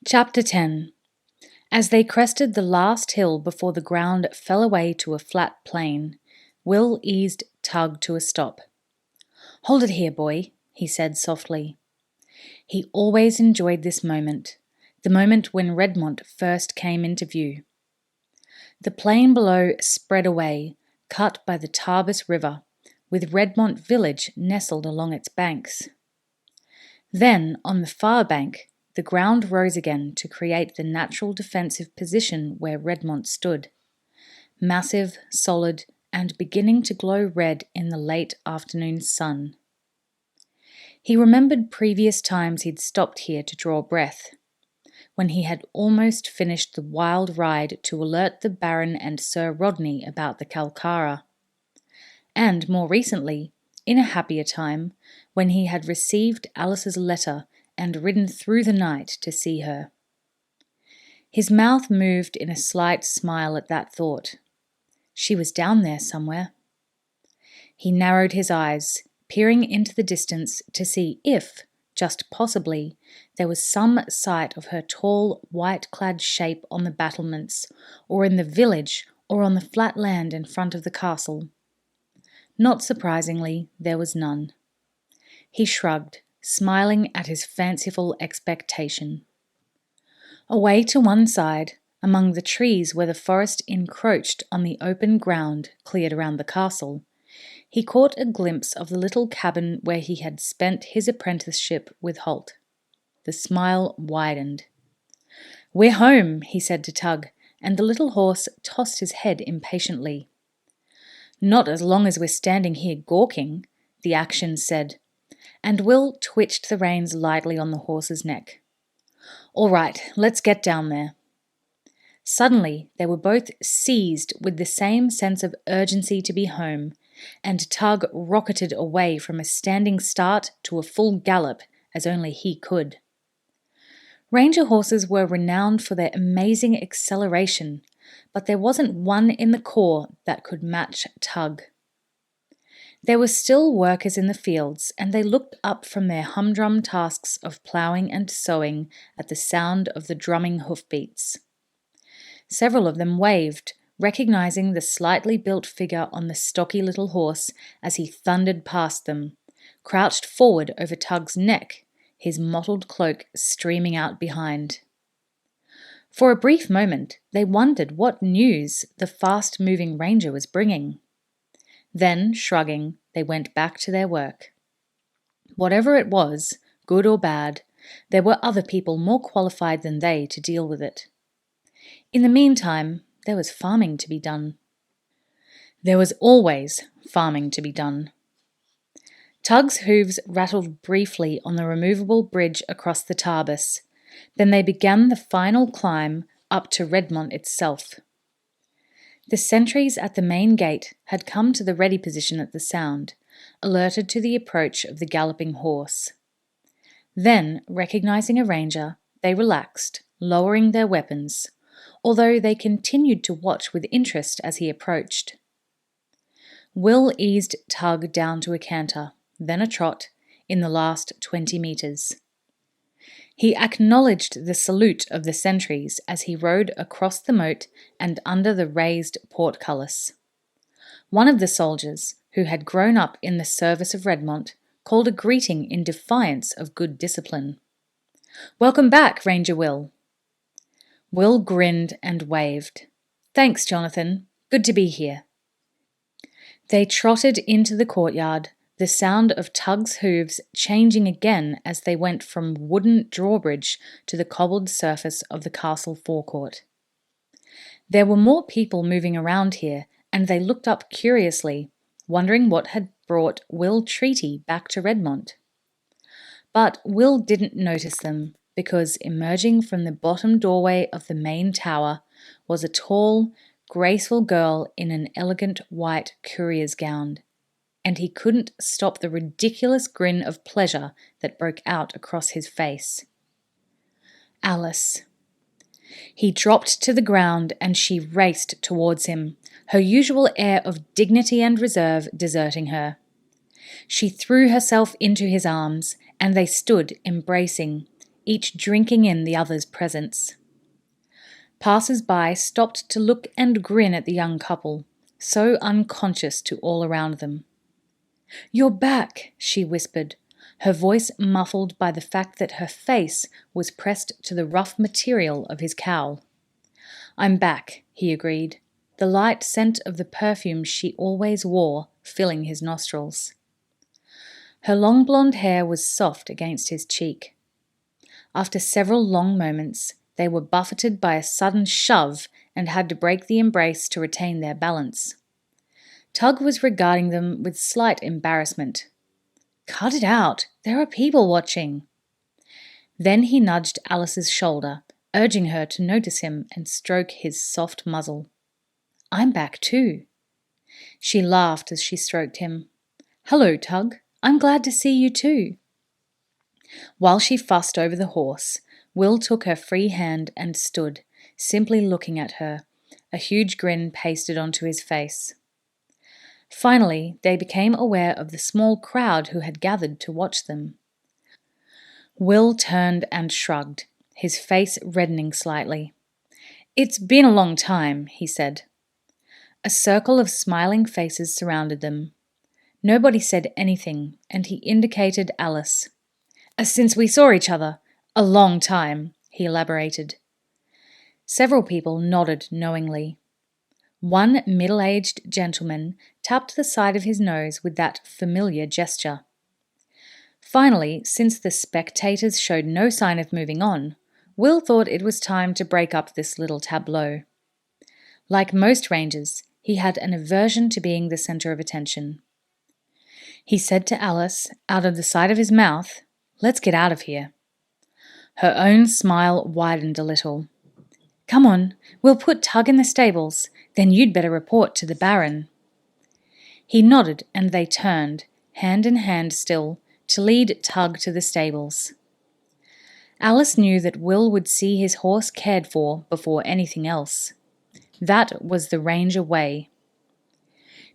Chapter 10. As they crested the last hill before the ground fell away to a flat plain, Will eased Tug to a stop. "Hold it here, boy," he said softly. He always enjoyed this moment, the moment when Redmont first came into view. The plain below spread away, cut by the Tarbis River, with Redmont village nestled along its banks. Then, on the far bank, the ground rose again to create the natural defensive position where Redmont stood, massive, solid, and beginning to glow red in the late afternoon sun. He remembered previous times he'd stopped here to draw breath, when he had almost finished the wild ride to alert the Baron and Sir Rodney about the Calcara, and more recently, in a happier time, when he had received Alice's letter and ridden through the night to see her. His mouth moved in a slight smile at that thought. She was down there somewhere. He narrowed his eyes, peering into the distance to see if, just possibly, there was some sight of her tall, white-clad shape on the battlements, or in the village, or on the flat land in front of the castle. Not surprisingly, there was none. He shrugged, smiling at his fanciful expectation. Away to one side, among the trees where the forest encroached on the open ground cleared around the castle, he caught a glimpse of the little cabin where he had spent his apprenticeship with Halt. The smile widened. "We're home," he said to Tug, and the little horse tossed his head impatiently. "Not as long as we're standing here gawking," the action said, and Will twitched the reins lightly on the horse's neck. "All right, let's get down there." Suddenly, they were both seized with the same sense of urgency to be home, and Tug rocketed away from a standing start to a full gallop as only he could. Ranger horses were renowned for their amazing acceleration, but there wasn't one in the corps that could match Tug. There were still workers in the fields, and they looked up from their humdrum tasks of ploughing and sowing at the sound of the drumming hoofbeats. Several of them waved, recognizing the slightly built figure on the stocky little horse as he thundered past them, crouched forward over Tug's neck, his mottled cloak streaming out behind. For a brief moment, they wondered what news the fast-moving ranger was bringing. Then, shrugging, they went back to their work. Whatever it was, good or bad, there were other people more qualified than they to deal with it. In the meantime, there was farming to be done. There was always farming to be done. Tug's hooves rattled briefly on the removable bridge across the Tarbis. Then they began the final climb up to Redmont itself. The sentries at the main gate had come to the ready position at the sound, alerted to the approach of the galloping horse. Then, recognizing a ranger, they relaxed, lowering their weapons, although they continued to watch with interest as he approached. Will eased Tug down to a canter, then a trot, in the last 20 meters. He acknowledged the salute of the sentries as he rode across the moat and under the raised portcullis. One of the soldiers, who had grown up in the service of Redmont, called a greeting in defiance of good discipline. "Welcome back, Ranger Will." Will grinned and waved. "Thanks, Jonathan. Good to be here." They trotted into the courtyard, the sound of Tug's hooves changing again as they went from wooden drawbridge to the cobbled surface of the castle forecourt. There were more people moving around here, and they looked up curiously, wondering what had brought Will Treaty back to Redmont. But Will didn't notice them, because emerging from the bottom doorway of the main tower was a tall, graceful girl in an elegant white courier's gown, and he couldn't stop the ridiculous grin of pleasure that broke out across his face. Alyss. He dropped to the ground and she raced towards him, her usual air of dignity and reserve deserting her. She threw herself into his arms, and they stood embracing, each drinking in the other's presence. Passers-by stopped to look and grin at the young couple, so unconscious to all around them. "You're back," she whispered, her voice muffled by the fact that her face was pressed to the rough material of his cowl. "I'm back," he agreed, the light scent of the perfume she always wore filling his nostrils. Her long blonde hair was soft against his cheek. After several long moments, they were buffeted by a sudden shove and had to break the embrace to retain their balance. Tug was regarding them with slight embarrassment. "Cut it out, there are people watching." Then he nudged Alice's shoulder, urging her to notice him and stroke his soft muzzle. "I'm back too." She laughed as she stroked him. "Hello, Tug. I'm glad to see you too." While she fussed over the horse, Will took her free hand and stood, simply looking at her, a huge grin pasted onto his face. Finally, they became aware of the small crowd who had gathered to watch them. Will turned and shrugged, his face reddening slightly. "It's been a long time," he said. A circle of smiling faces surrounded them. Nobody said anything, and he indicated Alyss. "Since we saw each other, a long time," he elaborated. Several people nodded knowingly. One middle-aged gentleman tapped the side of his nose with that familiar gesture. Finally, since the spectators showed no sign of moving on, Will thought it was time to break up this little tableau. Like most rangers, he had an aversion to being the centre of attention. He said to Alyss, out of the side of his mouth, "Let's get out of here." Her own smile widened a little. "Come on, we'll put Tug in the stables, then you'd better report to the Baron." He nodded and they turned, hand in hand still, to lead Tug to the stables. Alyss knew that Will would see his horse cared for before anything else. That was the Ranger way.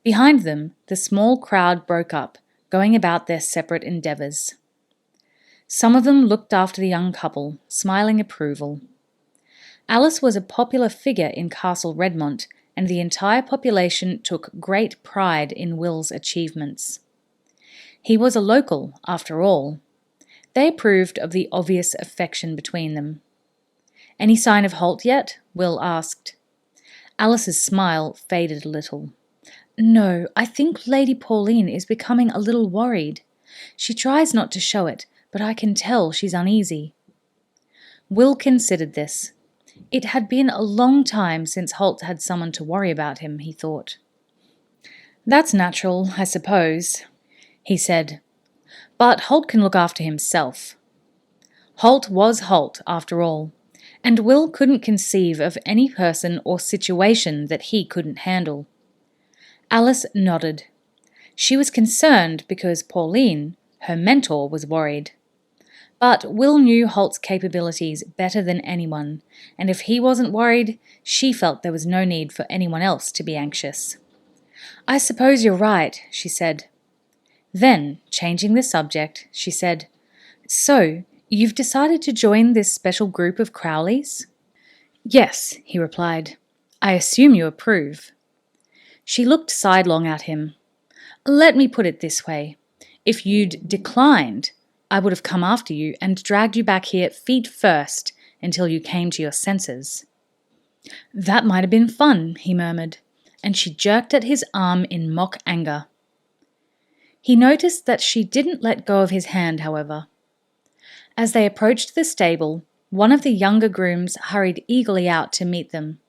Behind them, the small crowd broke up, going about their separate endeavours. Some of them looked after the young couple, smiling approval. Alyss was a popular figure in Castle Redmont, and the entire population took great pride in Will's achievements. He was a local, after all. They approved of the obvious affection between them. "Any sign of Halt yet?" Will asked. Alice's smile faded a little. "No, I think Lady Pauline is becoming a little worried. She tries not to show it, but I can tell she's uneasy." Will considered this. It had been a long time since Halt had someone to worry about him, he thought. "That's natural, I suppose," he said. "But Halt can look after himself." Halt was Halt, after all, and Will couldn't conceive of any person or situation that he couldn't handle. Alyss nodded. She was concerned because Pauline, her mentor, was worried. But Will knew Halt's capabilities better than anyone, and if he wasn't worried, she felt there was no need for anyone else to be anxious. "I suppose you're right," she said. Then, changing the subject, she said, "So, you've decided to join this special group of Crowleys?" "Yes," he replied. "I assume you approve." She looked sidelong at him. "Let me put it this way. If you'd declined, I would have come after you and dragged you back here feet first until you came to your senses." "That might have been fun," he murmured, and she jerked at his arm in mock anger. He noticed that she didn't let go of his hand, however. As they approached the stable, one of the younger grooms hurried eagerly out to meet them.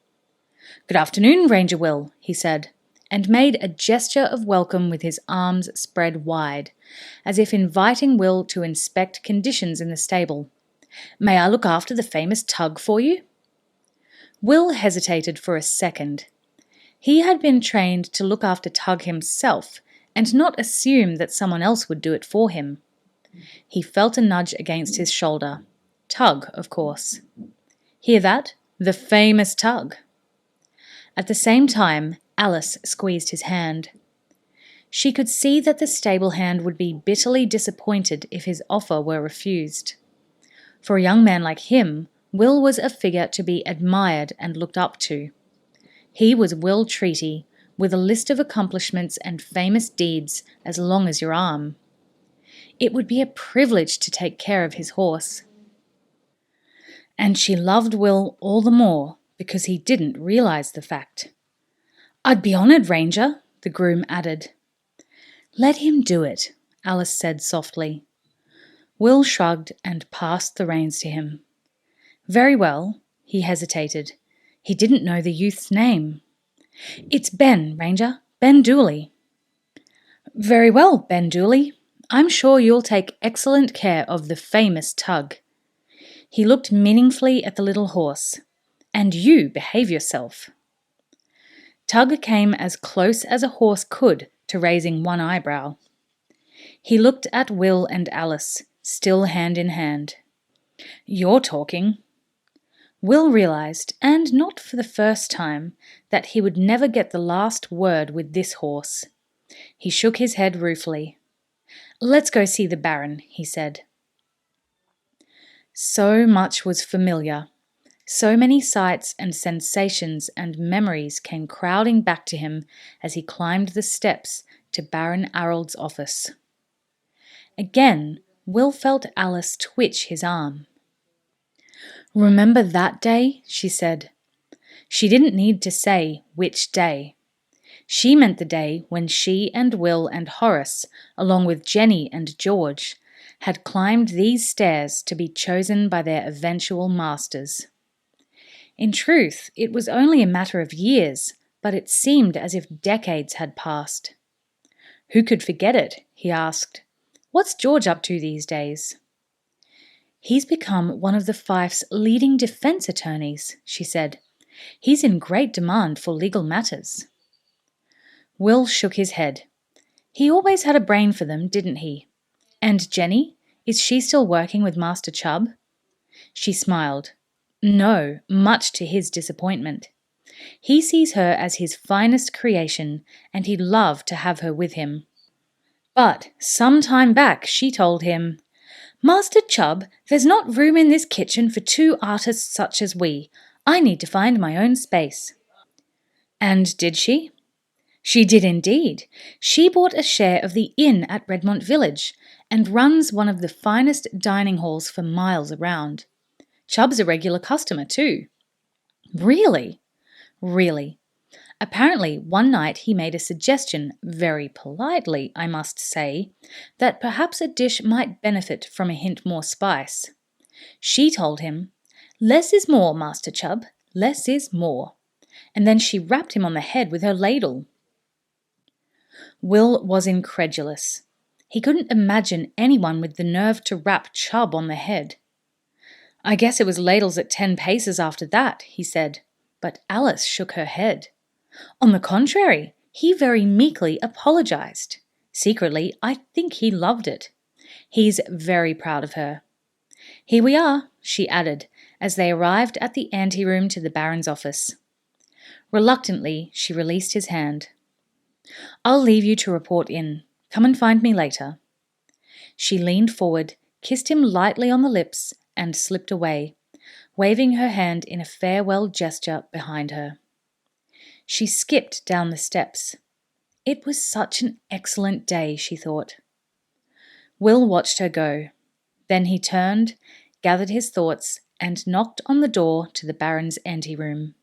"Good afternoon, Ranger Will," he said, and made a gesture of welcome with his arms spread wide, as if inviting Will to inspect conditions in the stable. "May I look after the famous Tug for you?" Will hesitated for a second. He had been trained to look after Tug himself and not assume that someone else would do it for him. He felt a nudge against his shoulder. Tug, of course. Hear that? The famous Tug. At the same time, Alyss squeezed his hand. She could see that the stable hand would be bitterly disappointed if his offer were refused. For a young man like him, Will was a figure to be admired and looked up to. He was Will Treaty, with a list of accomplishments and famous deeds as long as your arm. It would be a privilege to take care of his horse. And she loved Will all the more because he didn't realize the fact. "I'd be honoured, Ranger," the groom added. "Let him do it," Alyss said softly. Will shrugged and passed the reins to him. "Very well," he hesitated. He didn't know the youth's name. "It's Ben, Ranger, Ben Dooley." "Very well, Ben Dooley. I'm sure you'll take excellent care of the famous Tug." He looked meaningfully at the little horse. "And you behave yourself." Tug came as close as a horse could to raising one eyebrow. He looked at Will and Alyss, still hand in hand. "You're talking." Will realized, and not for the first time, that he would never get the last word with this horse. He shook his head ruefully. "Let's go see the Baron," he said. So much was familiar. So many sights and sensations and memories came crowding back to him as he climbed the steps to Baron Arold's office. Again, Will felt Alyss twitch his arm. "Remember that day?" she said. She didn't need to say which day. She meant the day when she and Will and Horace, along with Jenny and George, had climbed these stairs to be chosen by their eventual masters. In truth, it was only a matter of years, but it seemed as if decades had passed. "Who could forget it?" he asked. "What's George up to these days?" "He's become one of the fief's leading defence attorneys," she said. "He's in great demand for legal matters." Will shook his head. He always had a brain for them, didn't he? "And Jenny? Is she still working with Master Chubb?" She smiled. "No, much to his disappointment. He sees her as his finest creation, and he'd love to have her with him. But some time back she told him, 'Master Chubb, there's not room in this kitchen for two artists such as we. I need to find my own space.'" And did she? She did indeed. She bought a share of the inn at Redmont Village and runs one of the finest dining halls for miles around. Chubb's a regular customer too. Really? Really. Apparently, one night he made a suggestion, very politely, I must say, that perhaps a dish might benefit from a hint more spice. She told him, "Less is more, Master Chubb, less is more." And then she rapped him on the head with her ladle. Will was incredulous. He couldn't imagine anyone with the nerve to rap Chubb on the head. "I guess it was ladles at 10 paces after that," he said, but Alyss shook her head. "On the contrary, he very meekly apologized. Secretly, I think he loved it. He's very proud of her. Here we are," she added, as they arrived at the anteroom to the Baron's office. Reluctantly, she released his hand. "I'll leave you to report in. Come and find me later." She leaned forward, kissed him lightly on the lips, and slipped away, waving her hand in a farewell gesture behind her. She skipped down the steps. It was such an excellent day, she thought. Will watched her go. Then he turned, gathered his thoughts, and knocked on the door to the Baron's anteroom.